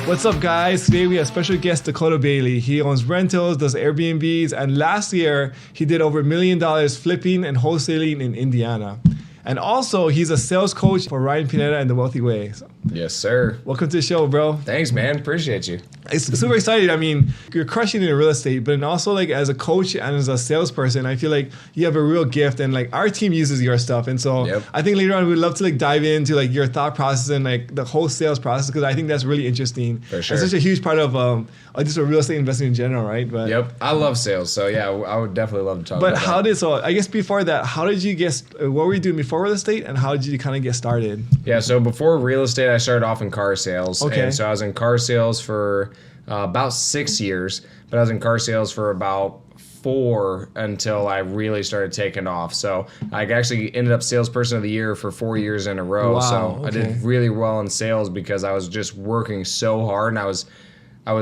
What's up, guys? Today we have special guest Dakota Bailey. He owns rentals, does Airbnbs, and last year he did over $1 million flipping and wholesaling in Indiana. And also, he's a sales coach for Ryan Pineda and The Wealthy Way. So, yes, sir. welcome to the show, bro. Thanks, man. Appreciate you. It's super excited. I mean, you're crushing it in real estate, but also like as a coach and as a salesperson, I feel like you have a real gift, and like our team uses your stuff. And so I think later on we'd love to like dive into like your thought process and like the whole sales process, because I think that's really interesting. For sure. It's such a huge part of just a real estate investing in general, right? But I love sales, so yeah, I would definitely love to talk about that. So I guess before that, how did you get, what were you doing before real estate, and how did you kind of get started? Yeah, so before real estate, I started off in car sales. Okay. And so I was in car sales for about 6 years, but I was in car sales for about 4 until I really started taking off. So I actually ended up salesperson of the year for 4 years in a row. Wow, so I did really well in sales because I was just working so hard, and I was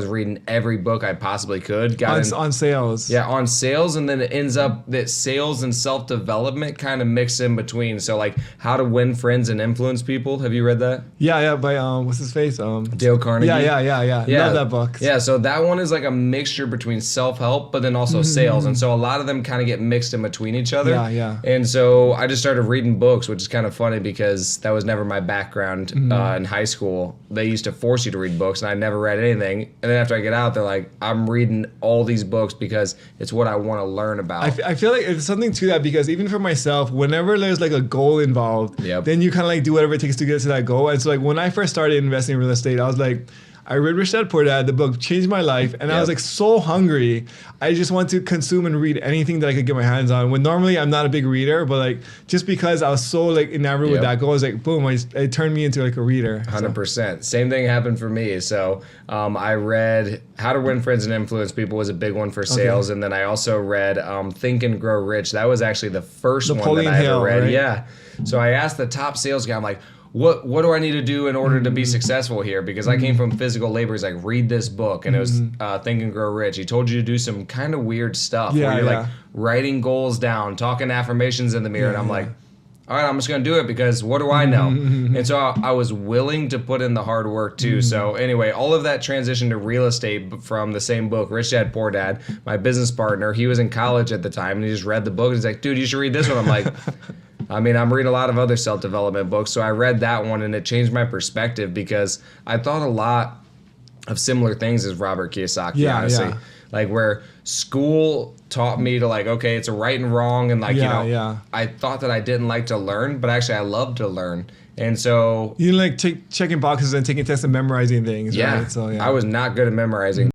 reading every book I possibly could. On sales. Yeah, on sales, and then it ends up that sales and self-development kind of mix in between. So like How to Win Friends and Influence People. Have you read that? Yeah, by what's his face? Dale Carnegie. Yeah. Love that book. Yeah, so that one is like a mixture between self-help, but then also sales. And so a lot of them kind of get mixed in between each other. Yeah. And so I just started reading books, which is kind of funny because that was never my background in high school. They used to force you to read books, and I never read anything. And then after I get out, they're like, I'm reading all these books because it's what I want to learn about. I feel like it's something to that, because even for myself, whenever there's like a goal involved, then you kind of like do whatever it takes to get to that goal. And so like when I first started investing in real estate, I was like, I read Rich Dad Poor Dad, the book changed my life, and I was like so hungry. I just want to consume and read anything that I could get my hands on. When normally I'm not a big reader, but like just because I was so like enamored with that goal, I was like, boom, it turned me into like a reader. 100%. Same thing happened for me. So I read How to Win Friends and Influence People was a big one for sales, and then I also read Think and Grow Rich. That was actually the first one that I ever read. Right? Yeah. So I asked the top sales guy, I'm like, what do I need to do in order to be successful here? Because I came from physical labor. He's like, read this book. And it was Think and Grow Rich. He told you to do some kind of weird stuff where you're like writing goals down, talking affirmations in the mirror. And I'm like, all right, I'm just going to do it because what do I know? And so I was willing to put in the hard work too. So anyway, all of that transitioned to real estate from the same book, Rich Dad Poor Dad. My business partner, he was in college at the time, and he just read the book. He's like, dude, you should read this one. I'm like, I mean, I'm reading a lot of other self-development books, so I read that one, and it changed my perspective because I thought a lot of similar things as Robert Kiyosaki, honestly. Like where school taught me to like, okay, it's a right and wrong, and like, I thought that I didn't like to learn, but actually I love to learn. And so... You didn't like checking boxes and taking tests and memorizing things, right? So, I was not good at memorizing.